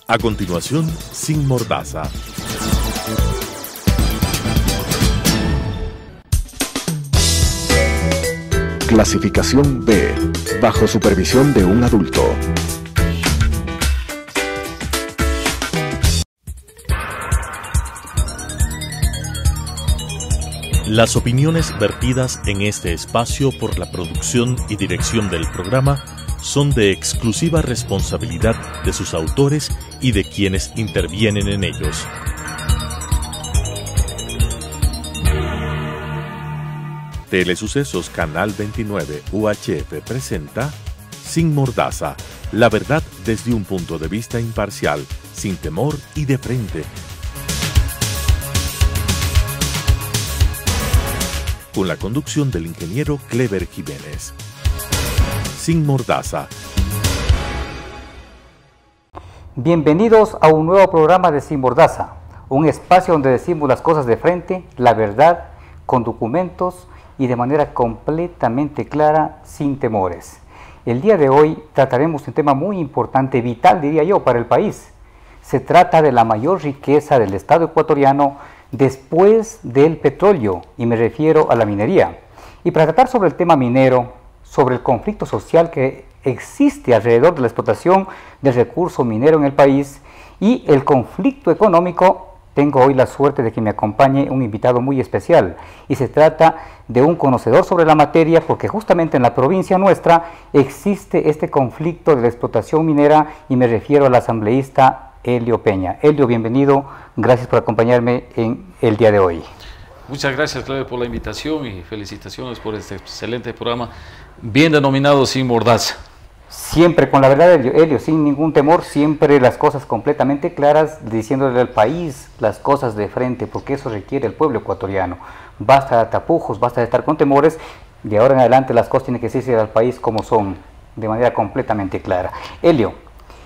A continuación, Sin Mordaza. Clasificación B, bajo supervisión de un adulto. Las opiniones vertidas en este espacio por la producción y dirección del programa son de exclusiva responsabilidad de sus autores y de quienes intervienen en ellos. Telesucesos Canal 29 UHF presenta Sin Mordaza, la verdad desde un punto de vista imparcial, sin temor y de frente. Con la conducción del ingeniero Clever Jiménez. Sin Mordaza. Bienvenidos a un nuevo programa de Sin Mordaza, un espacio donde decimos las cosas de frente, la verdad, con documentos y de manera completamente clara, sin temores. El día de hoy trataremos un tema muy importante, vital diría yo, para el país. Se trata de la mayor riqueza del Estado ecuatoriano después del petróleo, y me refiero a la minería. Y para tratar sobre el tema minero, sobre el conflicto social que existe alrededor de la explotación del recurso minero en el país y el conflicto económico, tengo hoy la suerte de que me acompañe un invitado muy especial, y se trata de un conocedor sobre la materia, porque justamente en la provincia nuestra existe este conflicto de la explotación minera, y me refiero al asambleísta Elio Peña. Elio, bienvenido, gracias por acompañarme en el día de hoy. Muchas gracias, Claudio, por la invitación y felicitaciones por este excelente programa, bien denominado Sin Mordaza. Siempre con la verdad, Elio, sin ningún temor, siempre las cosas completamente claras, diciéndole al país las cosas de frente, porque eso requiere el pueblo ecuatoriano. Basta de tapujos, basta de estar con temores, de ahora en adelante las cosas tienen que decirse al país como son, de manera completamente clara. Elio,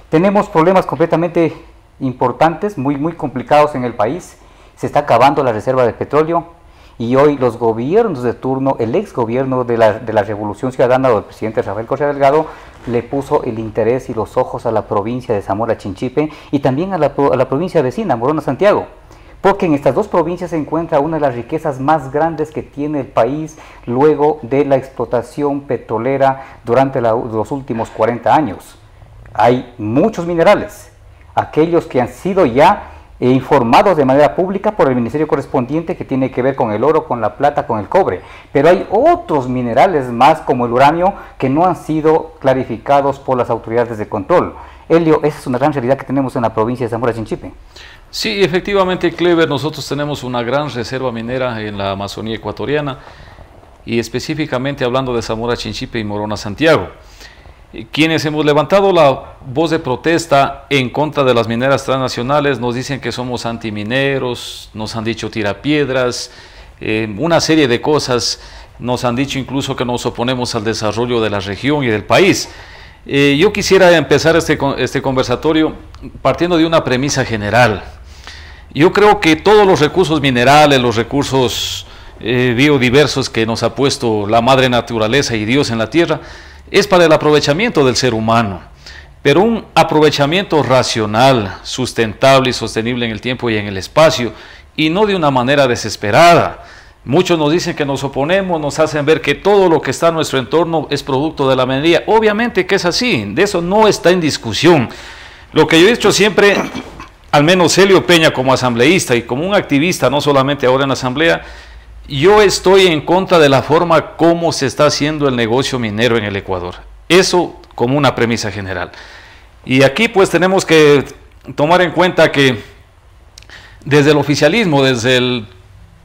tenemos problemas completamente importantes, muy complicados en el país. Se está acabando la reserva de petróleo y hoy los gobiernos de turno, el ex gobierno de la Revolución Ciudadana del presidente Rafael Correa Delgado, le puso el interés y los ojos a la provincia de Zamora Chinchipe y también a la provincia vecina, Morona Santiago, porque en estas dos provincias se encuentra una de las riquezas más grandes que tiene el país luego de la explotación petrolera durante los últimos 40 años. Hay muchos minerales, aquellos que han sido ya informados de manera pública por el ministerio correspondiente, que tiene que ver con el oro, con la plata, con el cobre, pero hay otros minerales más como el uranio que no han sido clarificados por las autoridades de control. Elio, esa es una gran realidad que tenemos en la provincia de Zamora Chinchipe. Sí, efectivamente, Clever, nosotros tenemos una gran reserva minera en la Amazonía ecuatoriana y específicamente hablando de Zamora Chinchipe y Morona Santiago. Quienes hemos levantado la voz de protesta en contra de las mineras transnacionales nos dicen que somos antimineros, nos han dicho tirapiedras, una serie de cosas, nos han dicho incluso que nos oponemos al desarrollo de la región y del país. Yo quisiera empezar este conversatorio partiendo de una premisa general. Yo creo que todos los recursos minerales, los recursos biodiversos que nos ha puesto la madre naturaleza y Dios en la tierra, es para el aprovechamiento del ser humano, pero un aprovechamiento racional, sustentable y sostenible en el tiempo y en el espacio, y no de una manera desesperada. Muchos nos dicen que nos oponemos, nos hacen ver que todo lo que está en nuestro entorno es producto de la minería. Obviamente que es así, de eso no está en discusión. Lo que yo he dicho siempre, al menos Elio Peña como asambleísta y como un activista, no solamente ahora en la asamblea, yo estoy en contra de la forma como se está haciendo el negocio minero en el Ecuador. Eso como una premisa general. Y aquí pues tenemos que tomar en cuenta que desde el oficialismo, desde el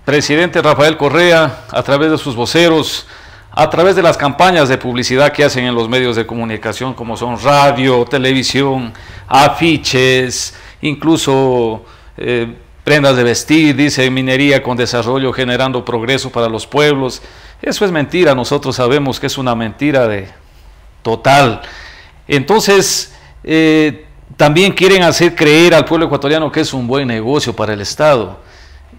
presidente Rafael Correa, a través de sus voceros, a través de las campañas de publicidad que hacen en los medios de comunicación como son radio, televisión, afiches, incluso prendas de vestir, dice minería con desarrollo generando progreso para los pueblos. Eso es mentira, nosotros sabemos que es una mentira total. Entonces, también quieren hacer creer al pueblo ecuatoriano que es un buen negocio para el Estado.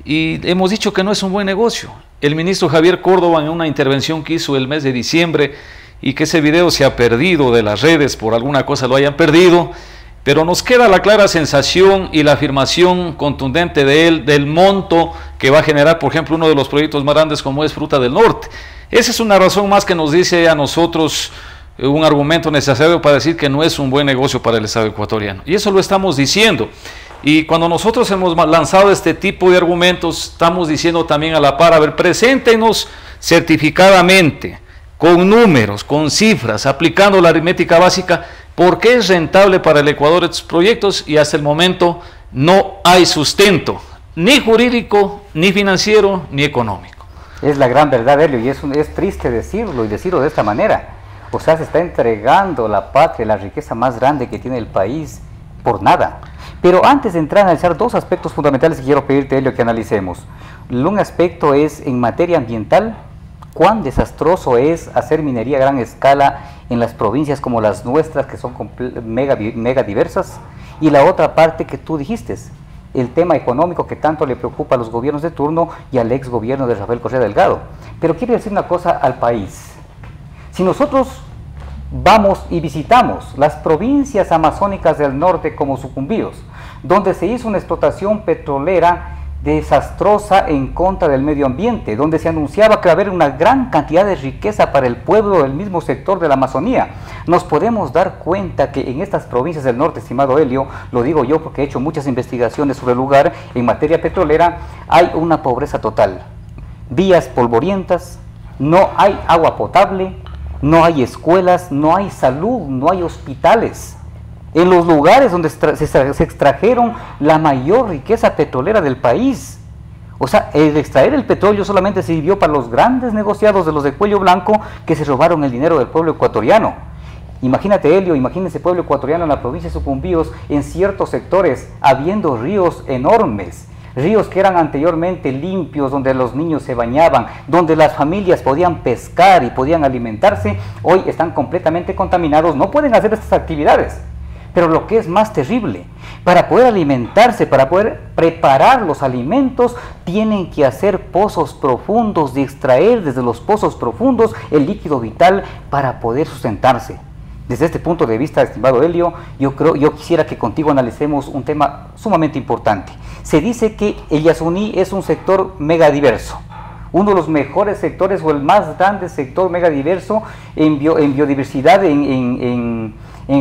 Y hemos dicho que no es un buen negocio. El ministro Javier Córdoba, en una intervención que hizo el mes de diciembre, y que ese video se ha perdido de las redes, por alguna cosa lo hayan perdido, pero nos queda la clara sensación y la afirmación contundente de él, del monto que va a generar, por ejemplo, uno de los proyectos más grandes como es Fruta del Norte. Esa es una razón más que nos dice a nosotros un argumento necesario para decir que no es un buen negocio para el Estado ecuatoriano. Y eso lo estamos diciendo. Y cuando nosotros hemos lanzado este tipo de argumentos, estamos diciendo también a la par, a ver, preséntenos certificadamente, con números, con cifras, aplicando la aritmética básica, por qué es rentable para el Ecuador estos proyectos, y hasta el momento no hay sustento, ni jurídico, ni financiero, ni económico. Es la gran verdad, Helio, y es triste decirlo y decirlo de esta manera. O sea, se está entregando la patria, la riqueza más grande que tiene el país, por nada. Pero antes de entrar a analizar dos aspectos fundamentales que quiero pedirte, Helio, que analicemos. Un aspecto es en materia ambiental, cuán desastroso es hacer minería a gran escala en las provincias como las nuestras, que son mega diversas, y la otra parte que tú dijiste, el tema económico que tanto le preocupa a los gobiernos de turno y al ex gobierno de Rafael Correa Delgado. Pero quiero decir una cosa al país. Si nosotros vamos y visitamos las provincias amazónicas del norte como Sucumbíos, donde se hizo una explotación petrolera desastrosa en contra del medio ambiente, donde se anunciaba que va a haber una gran cantidad de riqueza para el pueblo del mismo sector de la Amazonía, nos podemos dar cuenta que en estas provincias del norte, estimado Helio, lo digo yo porque he hecho muchas investigaciones sobre el lugar en materia petrolera, hay una pobreza total, vías polvorientas, no hay agua potable, no hay escuelas, no hay salud, no hay hospitales. En los lugares donde se extrajeron la mayor riqueza petrolera del país. O sea, el extraer el petróleo solamente sirvió para los grandes negociados de los de cuello blanco que se robaron el dinero del pueblo ecuatoriano. Imagínate, Helio, imagínense pueblo ecuatoriano en la provincia de Sucumbíos, en ciertos sectores, habiendo ríos enormes, ríos que eran anteriormente limpios, donde los niños se bañaban, donde las familias podían pescar y podían alimentarse, hoy están completamente contaminados, no pueden hacer estas actividades. Pero lo que es más terrible, para poder alimentarse, para poder preparar los alimentos, tienen que hacer pozos profundos, de extraer desde los pozos profundos el líquido vital para poder sustentarse. Desde este punto de vista, estimado Helio, yo quisiera que contigo analicemos un tema sumamente importante. Se dice que el Yasuní es un sector megadiverso, uno de los mejores sectores o el más grande sector megadiverso en biodiversidad, en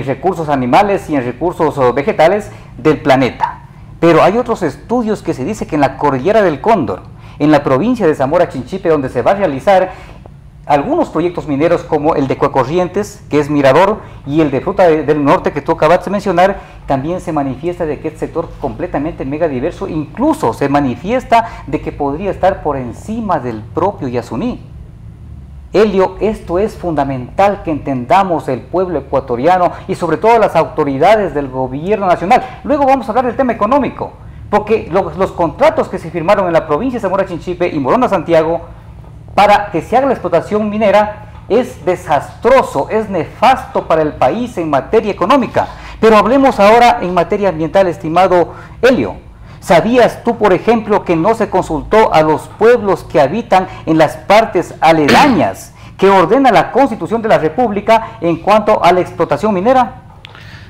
recursos animales y en recursos vegetales del planeta. Pero hay otros estudios que se dice que en la cordillera del Cóndor, en la provincia de Zamora Chinchipe, donde se va a realizar algunos proyectos mineros como el de Cuecorrientes, que es Mirador, y el de Fruta del Norte que tú acabas de mencionar, también se manifiesta de que este sector completamente megadiverso, incluso se manifiesta de que podría estar por encima del propio Yasuní. Helio, esto es fundamental que entendamos el pueblo ecuatoriano y sobre todo las autoridades del gobierno nacional. Luego vamos a hablar del tema económico, porque los contratos que se firmaron en la provincia de Zamora Chinchipe y Morona Santiago para que se haga la explotación minera es desastroso, es nefasto para el país en materia económica. Pero hablemos ahora en materia ambiental, estimado Helio. ¿Sabías tú, por ejemplo, que no se consultó a los pueblos que habitan en las partes aledañas que ordena la Constitución de la República en cuanto a la explotación minera?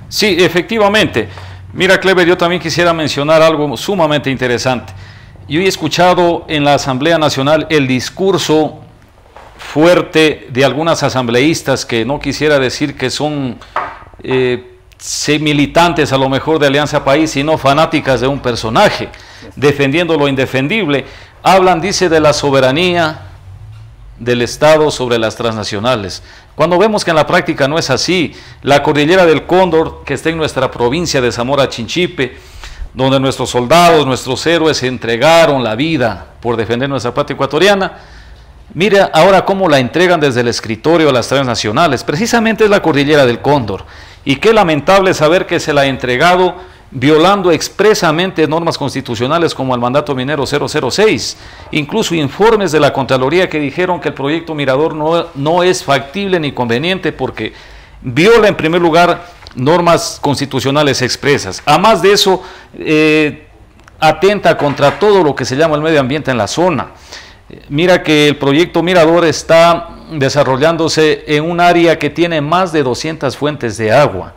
Sí, efectivamente. Mira, Clever, yo también quisiera mencionar algo sumamente interesante. Yo he escuchado en la Asamblea Nacional el discurso fuerte de algunas asambleístas que no quisiera decir que son militantes a lo mejor de Alianza País, sino fanáticas de un personaje, defendiendo lo indefendible. Hablan, dice, de la soberanía del Estado sobre las transnacionales, cuando vemos que en la práctica no es así. La cordillera del Cóndor, que está en nuestra provincia de Zamora Chinchipe, donde nuestros soldados, nuestros héroes entregaron la vida por defender nuestra patria ecuatoriana, mira ahora cómo la entregan desde el escritorio a las transnacionales. Precisamente es la cordillera del Cóndor. Y qué lamentable saber que se la ha entregado violando expresamente normas constitucionales como el mandato minero 006, incluso informes de la Contraloría que dijeron que el proyecto Mirador no es factible ni conveniente porque viola en primer lugar normas constitucionales expresas. Además de eso, atenta contra todo lo que se llama el medio ambiente en la zona. Mira que el proyecto Mirador está desarrollándose en un área que tiene más de 200 fuentes de agua.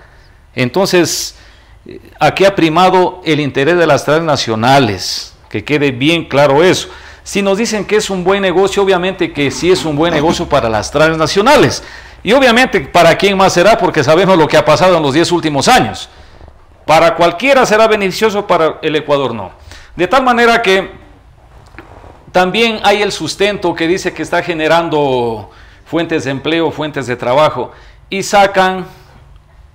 Entonces, aquí ha primado el interés de las transnacionales, que quede bien claro eso. Si nos dicen que es un buen negocio, obviamente que sí es un buen negocio para las transnacionales. Y obviamente para quién más será, porque sabemos lo que ha pasado en los 10 últimos años. Para cualquiera será beneficioso, para el Ecuador no. De tal manera que también hay el sustento que dice que está generando fuentes de empleo, fuentes de trabajo, y sacan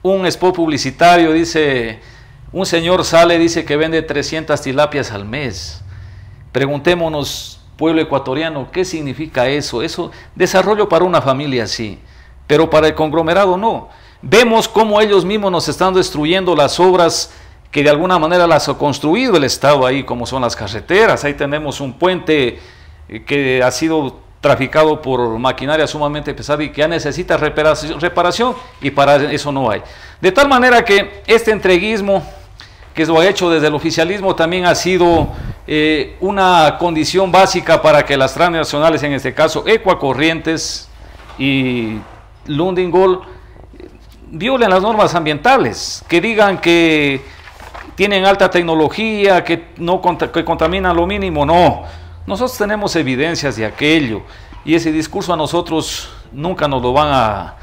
un spot publicitario, dice, un señor sale, dice que vende 300 tilapias al mes. Preguntémonos, pueblo ecuatoriano, ¿qué significa eso? Eso, desarrollo para una familia sí, pero para el conglomerado no. Vemos cómo ellos mismos nos están destruyendo las obras que de alguna manera las ha construido el Estado ahí, como son las carreteras. Ahí tenemos un puente que ha sido traficado por maquinaria sumamente pesada y que ya necesita reparación, y para eso no hay. De tal manera que este entreguismo que lo ha hecho desde el oficialismo también ha sido una condición básica para que las transnacionales, en este caso Ecuacorrientes y Lundin Gold, violen las normas ambientales, que digan que tienen alta tecnología, que contaminan lo mínimo. No, nosotros tenemos evidencias de aquello, y ese discurso a nosotros nunca nos lo van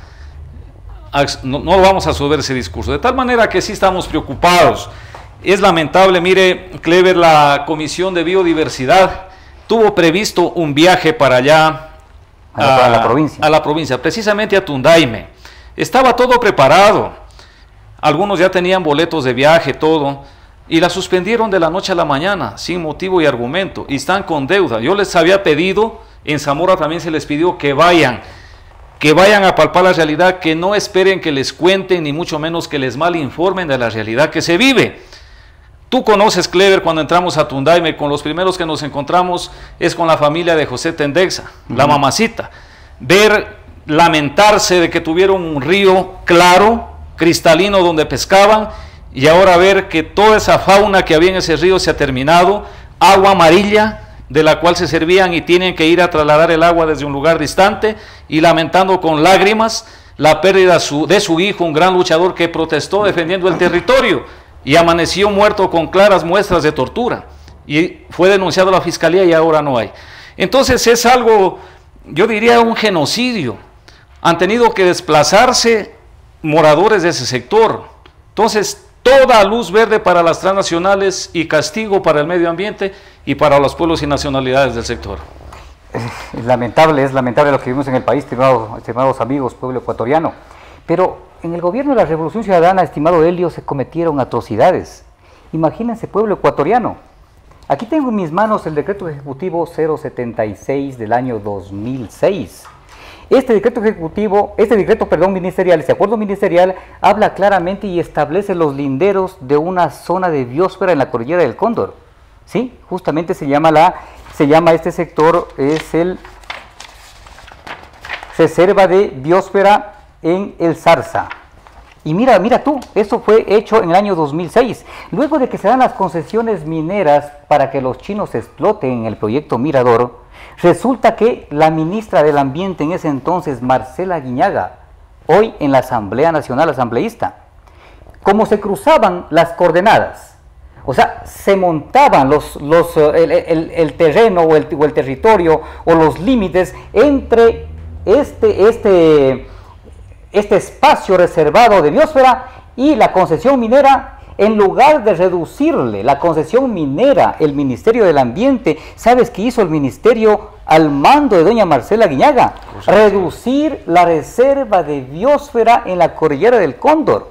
no lo vamos a absorber ese discurso, de tal manera que sí estamos preocupados. Es lamentable, mire, Clever, la Comisión de Biodiversidad tuvo previsto un viaje para allá, a la provincia, precisamente a Tundaime. Estaba todo preparado, algunos ya tenían boletos de viaje, todo, y la suspendieron de la noche a la mañana, sin motivo y argumento, y están con deuda. Yo les había pedido, en Zamora también se les pidió que vayan a palpar la realidad, que no esperen que les cuenten, ni mucho menos que les malinformen de la realidad que se vive. Tú conoces, Clever, cuando entramos a Tundaime, con los primeros que nos encontramos es con la familia de José Tendexa, la mamacita. Lamentarse de que tuvieron un río claro, cristalino, donde pescaban, y ahora ver que toda esa fauna que había en ese río se ha terminado, agua amarilla de la cual se servían y tienen que ir a trasladar el agua desde un lugar distante, y lamentando con lágrimas la pérdida de su hijo, un gran luchador que protestó defendiendo el territorio, y amaneció muerto con claras muestras de tortura, y fue denunciado a la fiscalía y ahora no hay. Entonces es algo, yo diría, un genocidio. Han tenido que desplazarse moradores de ese sector. Entonces, toda luz verde para las transnacionales y castigo para el medio ambiente y para los pueblos y nacionalidades del sector. Es lamentable lo que vivimos en el país, estimados amigos, pueblo ecuatoriano. Pero en el gobierno de la Revolución Ciudadana, estimado Helio, se cometieron atrocidades. Imagínense, pueblo ecuatoriano. Aquí tengo en mis manos el decreto ejecutivo 076 del año 2006. Este decreto ministerial, este acuerdo ministerial, habla claramente y establece los linderos de una zona de biosfera en la cordillera del Cóndor. ¿Sí? Justamente se llama este sector, es el Reserva de Biosfera en el Zarza. Y mira tú, eso fue hecho en el año 2006. Luego de que se dan las concesiones mineras para que los chinos exploten el proyecto Mirador, resulta que la ministra del Ambiente en ese entonces, Marcela Guiñaga, hoy en la Asamblea Nacional Asambleísta, como se cruzaban las coordenadas, o sea, se montaban el terreno o el territorio o los límites entre este espacio reservado de biosfera y la concesión minera. En lugar de reducirle la concesión minera, el Ministerio del Ambiente, ¿sabes qué hizo el ministerio al mando de doña Marcela Guiñaga? Reducir la reserva de biosfera en la cordillera del Cóndor.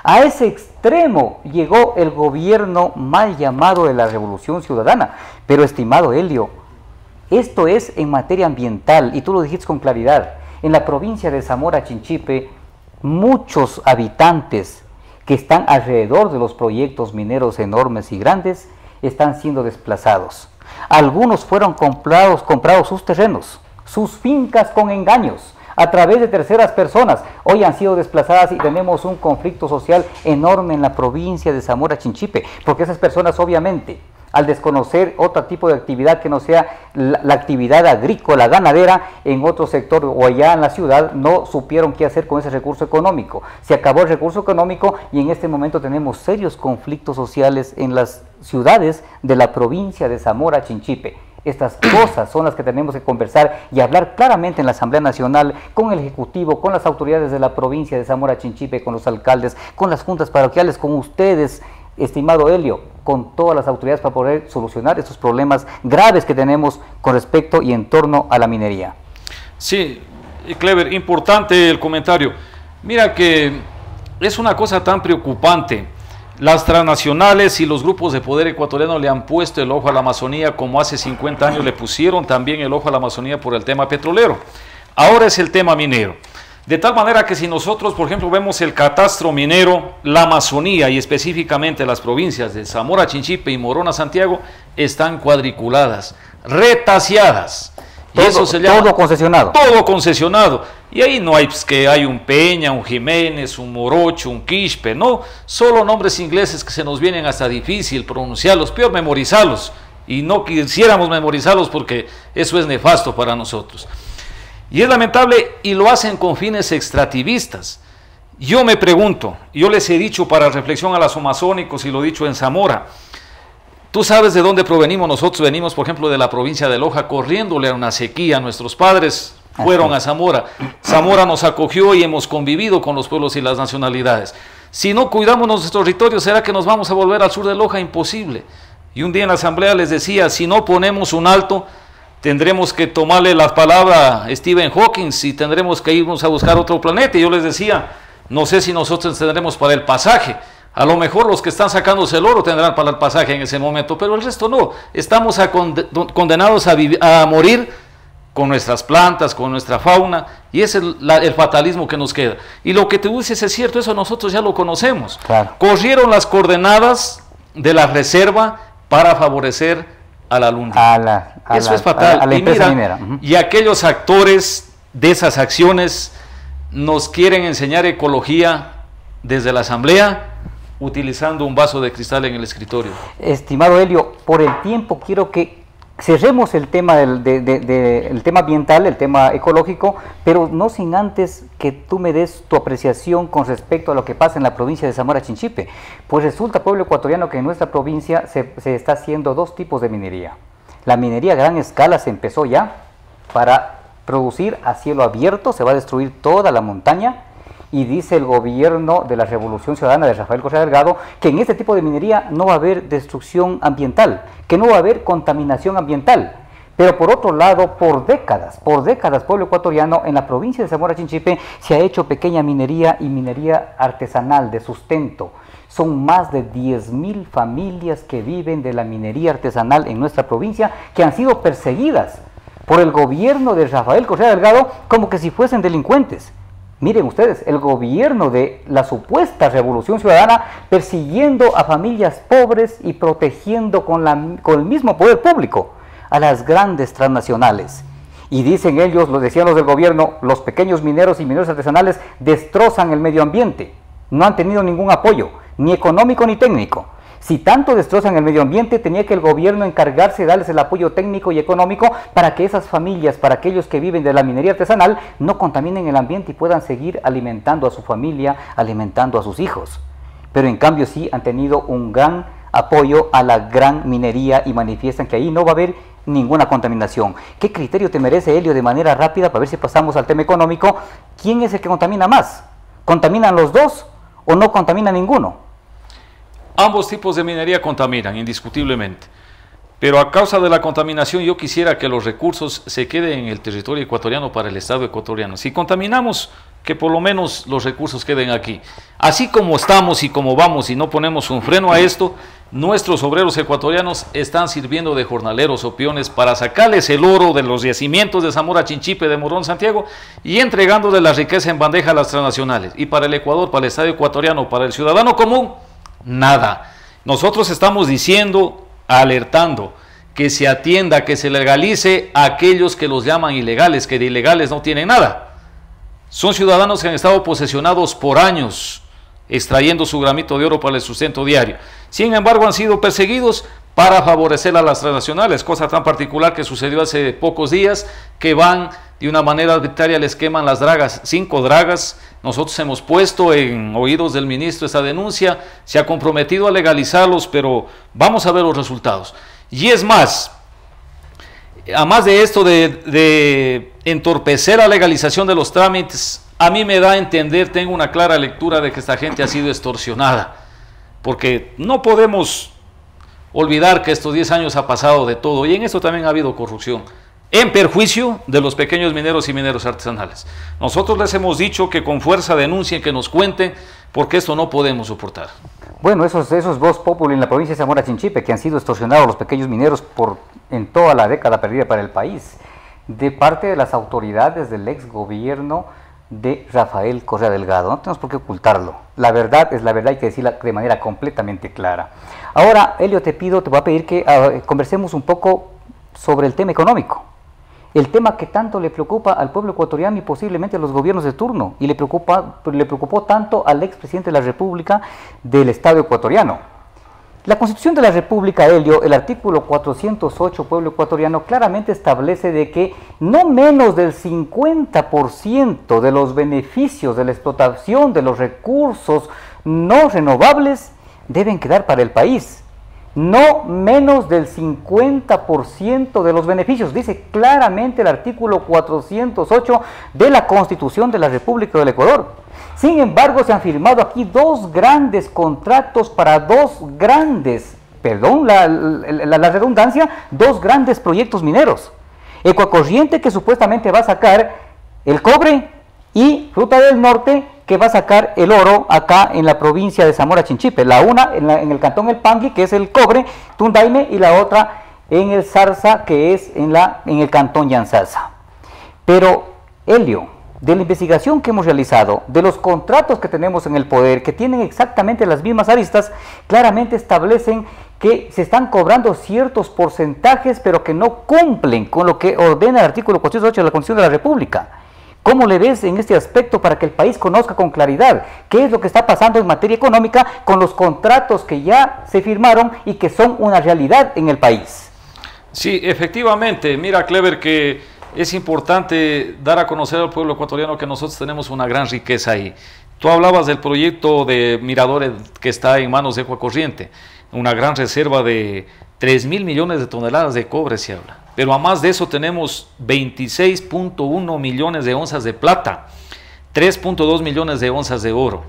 A ese extremo llegó el gobierno mal llamado de la Revolución Ciudadana. Pero, estimado Helio, esto es en materia ambiental, y tú lo dijiste con claridad. En la provincia de Zamora Chinchipe, muchos habitantes que están alrededor de los proyectos mineros enormes y grandes están siendo desplazados. Algunos fueron comprados sus terrenos, sus fincas con engaños, a través de terceras personas. Hoy han sido desplazadas y tenemos un conflicto social enorme en la provincia de Zamora Chinchipe, porque esas personas obviamente al desconocer otro tipo de actividad que no sea la actividad agrícola, ganadera, en otro sector o allá en la ciudad, no supieron qué hacer con ese recurso económico. Se acabó el recurso económico y en este momento tenemos serios conflictos sociales en las ciudades de la provincia de Zamora Chinchipe. Estas cosas son las que tenemos que conversar y hablar claramente en la Asamblea Nacional, con el Ejecutivo, con las autoridades de la provincia de Zamora Chinchipe, con los alcaldes, con las juntas parroquiales, con ustedes, estimado Helio, con todas las autoridades para poder solucionar estos problemas graves que tenemos con respecto y en torno a la minería. Sí, Clever, importante el comentario. Mira que es una cosa tan preocupante. Las transnacionales y los grupos de poder ecuatoriano le han puesto el ojo a la Amazonía como hace 50 años le pusieron también el ojo a la Amazonía por el tema petrolero. Ahora es el tema minero. De tal manera que si nosotros, por ejemplo, vemos el catastro minero, la Amazonía y específicamente las provincias de Zamora Chinchipe y Morona Santiago están cuadriculadas, retaseadas. Y eso se llama todo concesionado. Todo concesionado. Y ahí no hay que hay un Peña, un Jiménez, un Morocho, un Quispe, no. Solo nombres ingleses que se nos vienen hasta difícil pronunciarlos, peor memorizarlos. Y no quisiéramos memorizarlos porque eso es nefasto para nosotros. Y es lamentable y lo hacen con fines extractivistas. Yo me pregunto, yo les he dicho para reflexión a los amazónicos y lo he dicho en Zamora. Tú sabes de dónde provenimos, nosotros venimos por ejemplo de la provincia de Loja, corriéndole a una sequía, nuestros padres fueron a Zamora, Zamora nos acogió y hemos convivido con los pueblos y las nacionalidades. Si no cuidamos nuestros territorios, ¿será que nos vamos a volver al sur de Loja? Imposible. Y un día en la asamblea les decía, si no ponemos un alto, tendremos que tomarle la palabra a Stephen Hawking y tendremos que irnos a buscar otro planeta. Y yo les decía, no sé si nosotros tendremos para el pasaje. A lo mejor los que están sacándose el oro tendrán para el pasaje en ese momento, pero el resto no. Estamos condenados a morir con nuestras plantas, con nuestra fauna, y ese es el fatalismo que nos queda. Y lo que tú dices es cierto, eso nosotros ya lo conocemos. Claro. Corrieron las coordenadas de la reserva para favorecer a la luna. Eso es fatal. A la empresa mira, minera. Y aquellos actores de esas acciones nos quieren enseñar ecología desde la asamblea, utilizando un vaso de cristal en el escritorio. Estimado Helio, por el tiempo quiero que cerremos el tema el tema ambiental, el tema ecológico, pero no sin antes que tú me des tu apreciación con respecto a lo que pasa en la provincia de Zamora Chinchipe. Pues resulta, pueblo ecuatoriano, que en nuestra provincia se está haciendo dos tipos de minería. La minería a gran escala se empezó ya para producir a cielo abierto, se va a destruir toda la montaña. Y dice el gobierno de la Revolución Ciudadana de Rafael Correa Delgado que en este tipo de minería no va a haber destrucción ambiental, que no va a haber contaminación ambiental. Pero por otro lado, por décadas, pueblo ecuatoriano, en la provincia de Zamora Chinchipe se ha hecho pequeña minería y minería artesanal de sustento. Son más de 10.000 familias que viven de la minería artesanal en nuestra provincia, que han sido perseguidas por el gobierno de Rafael Correa Delgado como que si fuesen delincuentes. Miren ustedes, el gobierno de la supuesta Revolución Ciudadana persiguiendo a familias pobres y protegiendo con el mismo poder público a las grandes transnacionales. Y dicen ellos, lo decían los del gobierno, los pequeños mineros y mineros artesanales destrozan el medio ambiente. No han tenido ningún apoyo, ni económico ni técnico. Si tanto destrozan el medio ambiente, tenía que el gobierno encargarse de darles el apoyo técnico y económico para que esas familias, para aquellos que viven de la minería artesanal, no contaminen el ambiente y puedan seguir alimentando a su familia, alimentando a sus hijos. Pero en cambio sí han tenido un gran apoyo a la gran minería y manifiestan que ahí no va a haber ninguna contaminación. ¿Qué criterio te merece, Helio, de manera rápida, para ver si pasamos al tema económico? ¿Quién es el que contamina más? ¿Contaminan los dos o no contamina ninguno? Ambos tipos de minería contaminan, indiscutiblemente. Pero a causa de la contaminación yo quisiera que los recursos se queden en el territorio ecuatoriano para el Estado ecuatoriano. Si contaminamos, que por lo menos los recursos queden aquí. Así como estamos y como vamos y no ponemos un freno a esto, nuestros obreros ecuatorianos están sirviendo de jornaleros o peones para sacarles el oro de los yacimientos de Zamora Chinchipe, de Morón Santiago, y entregándole la riqueza en bandeja a las transnacionales. Y para el Ecuador, para el Estado ecuatoriano, para el ciudadano común, nada. Nosotros estamos diciendo, alertando, que se atienda, que se legalice a aquellos que los llaman ilegales, que de ilegales no tienen nada. Son ciudadanos que han estado posesionados por años, extrayendo su gramito de oro para el sustento diario. Sin embargo, han sido perseguidos para favorecer a las transnacionales, cosa tan particular que sucedió hace pocos días, que van de una manera arbitraria, les queman las dragas, 5 dragas. Nosotros hemos puesto en oídos del ministro esta denuncia, se ha comprometido a legalizarlos, pero vamos a ver los resultados. Y es más, además de esto de entorpecer la legalización de los trámites, a mí me da a entender, tengo una clara lectura de que esta gente ha sido extorsionada, porque no podemos olvidar que estos 10 años ha pasado de todo, y en esto también ha habido corrupción, en perjuicio de los pequeños mineros y mineros artesanales. Nosotros les hemos dicho que con fuerza denuncien, que nos cuenten, porque esto no podemos soportar. Bueno, esos voz populi en la provincia de Zamora Chinchipe, que han sido extorsionados los pequeños mineros en toda la década perdida para el país, de parte de las autoridades del ex gobierno de Rafael Correa Delgado. No tenemos por qué ocultarlo. La verdad es la verdad, hay que decirla de manera completamente clara. Ahora, Elio, te voy a pedir que conversemos un poco sobre el tema económico. El tema que tanto le preocupa al pueblo ecuatoriano y posiblemente a los gobiernos de turno, y le preocupó tanto al expresidente de la República del Estado ecuatoriano. La Constitución de la República, Elio, el artículo 408, pueblo ecuatoriano, claramente establece de que no menos del 50% de los beneficios de la explotación de los recursos no renovables deben quedar para el país. No menos del 50% de los beneficios, dice claramente el artículo 408 de la Constitución de la República del Ecuador. Sin embargo, se han firmado aquí 2 grandes contratos para 2 grandes, perdón la redundancia, 2 grandes proyectos mineros. Ecuacorriente, que supuestamente va a sacar el cobre, y Fruta del Norte, que va a sacar el oro acá en la provincia de Zamora Chinchipe. La una en el cantón El Pangui, que es el cobre, Tundaime, y la otra en el Zarza, que es en el cantón Llanzaza. Pero, Elio, de la investigación que hemos realizado, de los contratos que tenemos en el poder, que tienen exactamente las mismas aristas, claramente establecen que se están cobrando ciertos porcentajes, pero que no cumplen con lo que ordena el artículo 408 de la Constitución de la República. ¿Cómo le ves en este aspecto para que el país conozca con claridad qué es lo que está pasando en materia económica con los contratos que ya se firmaron y que son una realidad en el país? Sí, efectivamente. Mira, Clever, que es importante dar a conocer al pueblo ecuatoriano que nosotros tenemos una gran riqueza ahí. Tú hablabas del proyecto de Miradores que está en manos de Ecuacorriente, una gran reserva de 3.000 millones de toneladas de cobre se habla. Pero además de eso tenemos 26.1 millones de onzas de plata, 3.2 millones de onzas de oro.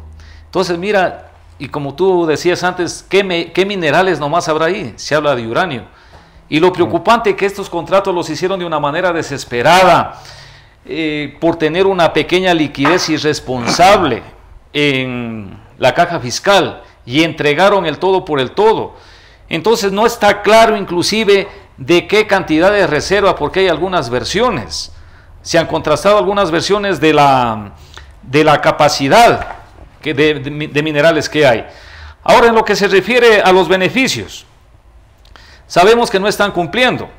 Entonces mira, y como tú decías antes, ¿qué minerales nomás habrá ahí? Se habla de uranio. Y lo preocupante es que estos contratos los hicieron de una manera desesperada, por tener una pequeña liquidez irresponsable en la caja fiscal, y entregaron el todo por el todo. Entonces no está claro inclusive de qué cantidad de reserva, porque hay algunas versiones. Se han contrastado algunas versiones de la capacidad de minerales que hay. Ahora, en lo que se refiere a los beneficios, sabemos que no están cumpliendo.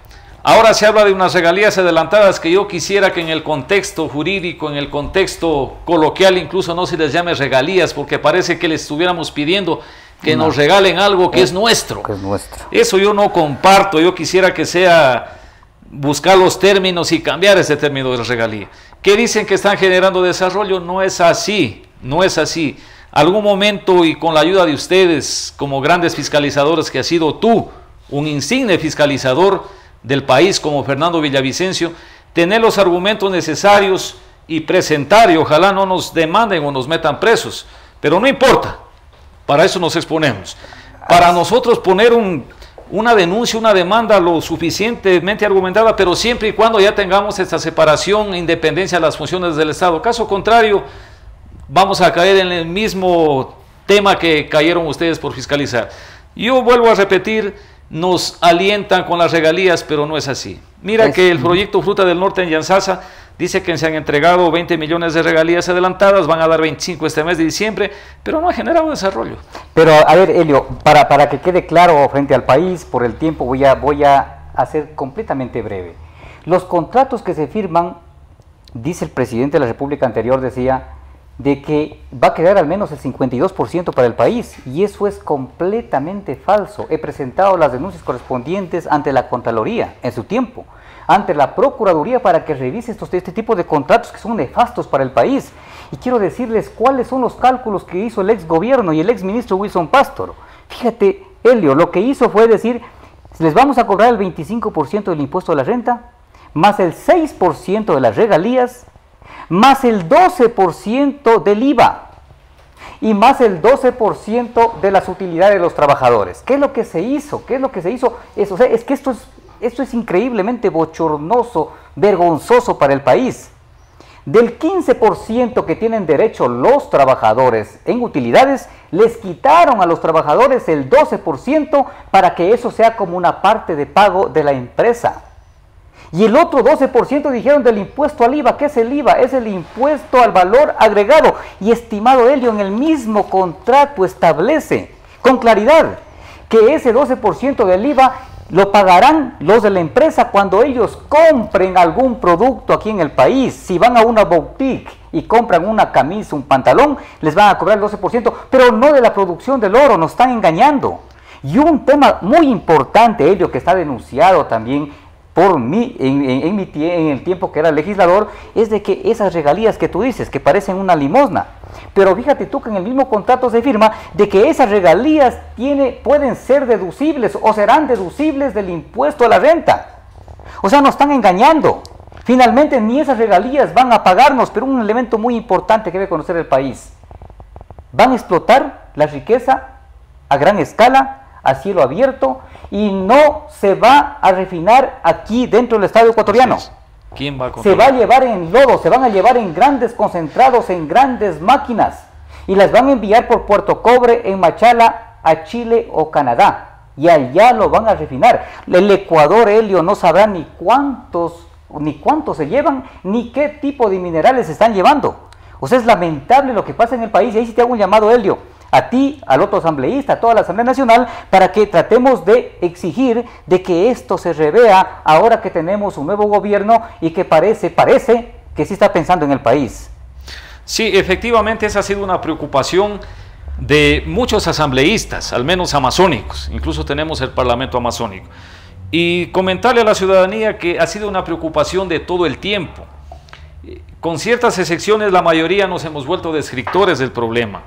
Ahora se habla de unas regalías adelantadas que yo quisiera que en el contexto jurídico, en el contexto coloquial, incluso no se les llame regalías, porque parece que les estuviéramos pidiendo que nos regalen algo que es nuestro. Eso yo no comparto. Yo quisiera que sea buscar los términos y cambiar ese término de regalía. ¿Qué dicen que están generando desarrollo? No es así, no es así. Algún momento, y con la ayuda de ustedes, como grandes fiscalizadores que has sido tú, un insigne fiscalizador del país como Fernando Villavicencio, tener los argumentos necesarios y presentar, y ojalá no nos demanden o nos metan presos, pero no importa. Para eso nos exponemos. Para nosotros poner una denuncia, una demanda lo suficientemente argumentada, pero siempre y cuando ya tengamos esta separación e independencia de las funciones del Estado. Caso contrario, vamos a caer en el mismo tema que cayeron ustedes por fiscalizar. Yo vuelvo a repetir, nos alientan con las regalías, pero no es así. Mira que el proyecto Fruta del Norte en Llanzaza dice que se han entregado 20 millones de regalías adelantadas, van a dar 25 este mes de diciembre, pero no ha generado desarrollo. Pero a ver, Elio, para que quede claro frente al país, por el tiempo voy a hacer completamente breve. Los contratos que se firman, dice el presidente de la República anterior, decía de que va a quedar al menos el 52% para el país, y eso es completamente falso. He presentado las denuncias correspondientes ante la Contraloría en su tiempo, ante la Procuraduría, para que revise este tipo de contratos que son nefastos para el país. Y quiero decirles cuáles son los cálculos que hizo el ex gobierno y el ex ministro Wilson Pastor. Fíjate, Helio, lo que hizo fue decir, les vamos a cobrar el 25% del impuesto a la renta, más el 6% de las regalías, más el 12% del IVA y más el 12% de las utilidades de los trabajadores. ¿Qué es lo que se hizo? ¿Qué es lo que se hizo? O sea, es que esto es increíblemente bochornoso, vergonzoso para el país. Del 15% que tienen derecho los trabajadores en utilidades, les quitaron a los trabajadores el 12% para que eso sea como una parte de pago de la empresa. Y el otro 12% dijeron del impuesto al IVA. ¿Qué es el IVA? Es el impuesto al valor agregado. Y estimado Helio, en el mismo contrato establece con claridad que ese 12% del IVA lo pagarán los de la empresa cuando ellos compren algún producto aquí en el país. Si van a una boutique y compran una camisa, un pantalón, les van a cobrar el 12%, pero no de la producción del oro, nos están engañando. Y un tema muy importante, Helio, que está denunciado también por mí en el tiempo que era legislador, es de que esas regalías que tú dices, que parecen una limosna, pero fíjate tú que en el mismo contrato se firma de que esas regalías pueden ser deducibles o serán deducibles del impuesto a la renta. O sea, nos están engañando. Finalmente ni esas regalías van a pagarnos, pero un elemento muy importante que debe conocer el país: van a explotar la riqueza a gran escala, a cielo abierto, y no se va a refinar aquí dentro del Estado ecuatoriano. ¿Quién va a se va a llevar en lodo, se van a llevar en grandes concentrados, en grandes máquinas, y las van a enviar por Puerto Cobre, en Machala, a Chile o Canadá, y allá lo van a refinar. El Ecuador, Helio, no sabrá ni cuántos se llevan, ni qué tipo de minerales se están llevando. O sea, es lamentable lo que pasa en el país, y ahí sí te hago un llamado, Helio, a ti, al otro asambleísta, a toda la Asamblea Nacional, para que tratemos de exigir de que esto se revea ahora que tenemos un nuevo gobierno y que parece que sí está pensando en el país. Sí, efectivamente esa ha sido una preocupación de muchos asambleístas, al menos amazónicos, incluso tenemos el Parlamento amazónico. Y comentarle a la ciudadanía que ha sido una preocupación de todo el tiempo. Con ciertas excepciones, la mayoría nos hemos vuelto descriptores del problema.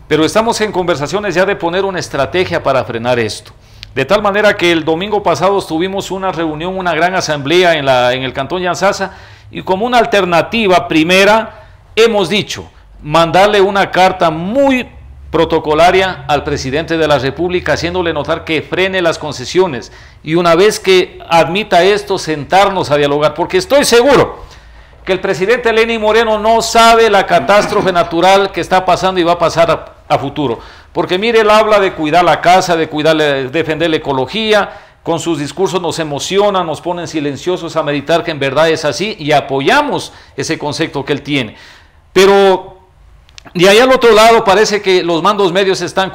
Pero estamos en conversaciones ya de poner una estrategia para frenar esto. De tal manera que el domingo pasado tuvimos una reunión, una gran asamblea en el Cantón Yanzasa, y como una alternativa primera hemos dicho mandarle una carta muy protocolaria al presidente de la República, haciéndole notar que frene las concesiones, y una vez que admita esto, sentarnos a dialogar, porque estoy seguro que el presidente Lenín Moreno no sabe la catástrofe natural que está pasando y va a pasar a futuro. Porque mire, él habla de cuidar la casa, de defender la ecología, con sus discursos nos emocionan, nos ponen silenciosos a meditar que en verdad es así, y apoyamos ese concepto que él tiene. Pero de ahí al otro lado parece que los mandos medios están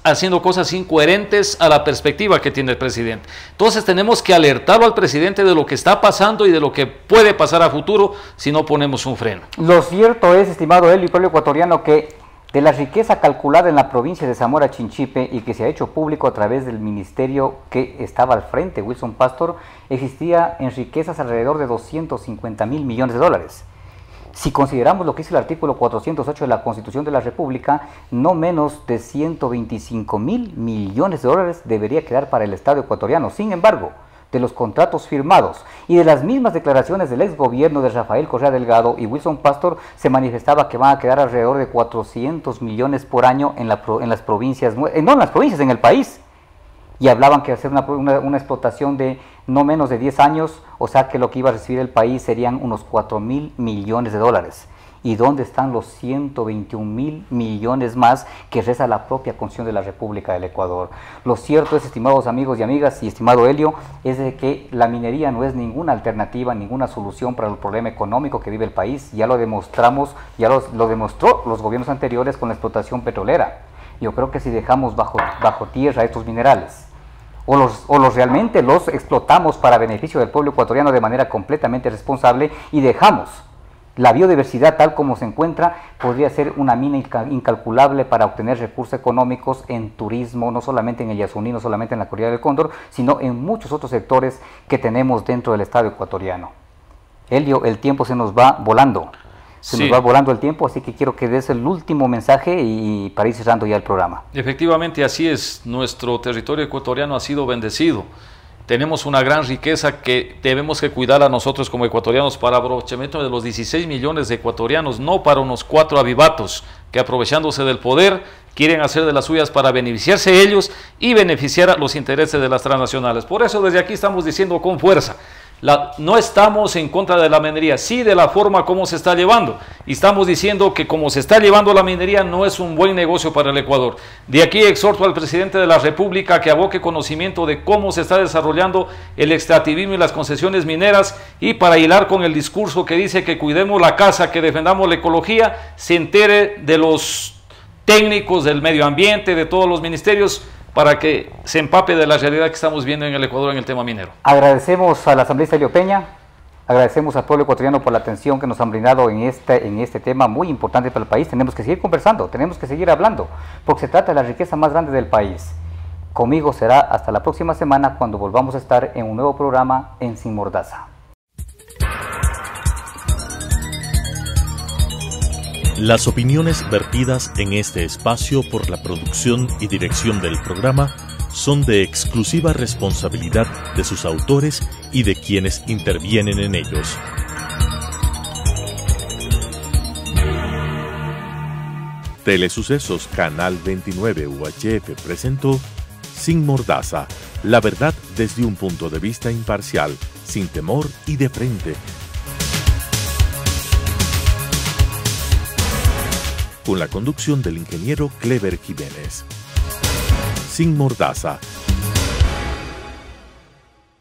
haciendo cosas incoherentes a la perspectiva que tiene el presidente. Entonces tenemos que alertarlo al presidente de lo que está pasando y de lo que puede pasar a futuro si no ponemos un freno. Lo cierto es, estimado Helio y pueblo ecuatoriano, que de la riqueza calculada en la provincia de Zamora Chinchipe y que se ha hecho público a través del ministerio que estaba al frente, Wilson Pastor, existía en riquezas alrededor de 250.000 millones de dólares. Si consideramos lo que es el artículo 408 de la Constitución de la República, no menos de 125.000 millones de dólares debería quedar para el Estado ecuatoriano. Sin embargo, de los contratos firmados y de las mismas declaraciones del ex gobierno de Rafael Correa Delgado y Wilson Pastor, se manifestaba que van a quedar alrededor de 400 millones por año en las provincias, no en las provincias, en el país. Y hablaban que hacer una explotación de no menos de 10 años, o sea que lo que iba a recibir el país serían unos 4.000 millones de dólares. ¿Y dónde están los 121.000 millones más que reza la propia Constitución de la República del Ecuador? Lo cierto es, estimados amigos y amigas, y estimado Helio, es de que la minería no es ninguna alternativa, ninguna solución para el problema económico que vive el país. Ya lo demostramos, ya lo demostró los gobiernos anteriores con la explotación petrolera. Yo creo que si dejamos bajo tierra estos minerales, o realmente los explotamos para beneficio del pueblo ecuatoriano de manera completamente responsable, y dejamos La biodiversidad tal como se encuentra podría ser una mina incalculable para obtener recursos económicos en turismo, no solamente en el Yasuní, no solamente en la Corrida del Cóndor, sino en muchos otros sectores que tenemos dentro del Estado ecuatoriano. Elio, el tiempo se nos va volando. Nos va volando el tiempo, así que quiero que des el último mensaje y para ir cerrando ya el programa. Efectivamente, así es. Nuestro territorio ecuatoriano ha sido bendecido. Tenemos una gran riqueza que debemos que cuidar a nosotros como ecuatorianos para aprovechamiento de los 16 millones de ecuatorianos, no para unos 4 avivatos que aprovechándose del poder quieren hacer de las suyas para beneficiarse ellos y beneficiar a los intereses de las transnacionales. Por eso desde aquí estamos diciendo con fuerza, no estamos en contra de la minería, sí de la forma como se está llevando. Y estamos diciendo que como se está llevando la minería no es un buen negocio para el Ecuador. De aquí exhorto al presidente de la República que aboque conocimiento de cómo se está desarrollando el extractivismo y las concesiones mineras, y para hilar con el discurso que dice que cuidemos la casa, que defendamos la ecología, se entere de los técnicos del medio ambiente, de todos los ministerios, para que se empape de la realidad que estamos viendo en el Ecuador en el tema minero. Agradecemos a la asambleísta Elio Peña, agradecemos al pueblo ecuatoriano por la atención que nos han brindado en este tema muy importante para el país. Tenemos que seguir conversando, tenemos que seguir hablando, porque se trata de la riqueza más grande del país. Conmigo será hasta la próxima semana, cuando volvamos a estar en un nuevo programa en Sin Mordaza. Las opiniones vertidas en este espacio por la producción y dirección del programa son de exclusiva responsabilidad de sus autores y de quienes intervienen en ellos. Telesucesos Canal 29 UHF presentó Sin Mordaza, la verdad desde un punto de vista imparcial, sin temor y de frente. Con la conducción del ingeniero Clever Jiménez. Sin Mordaza,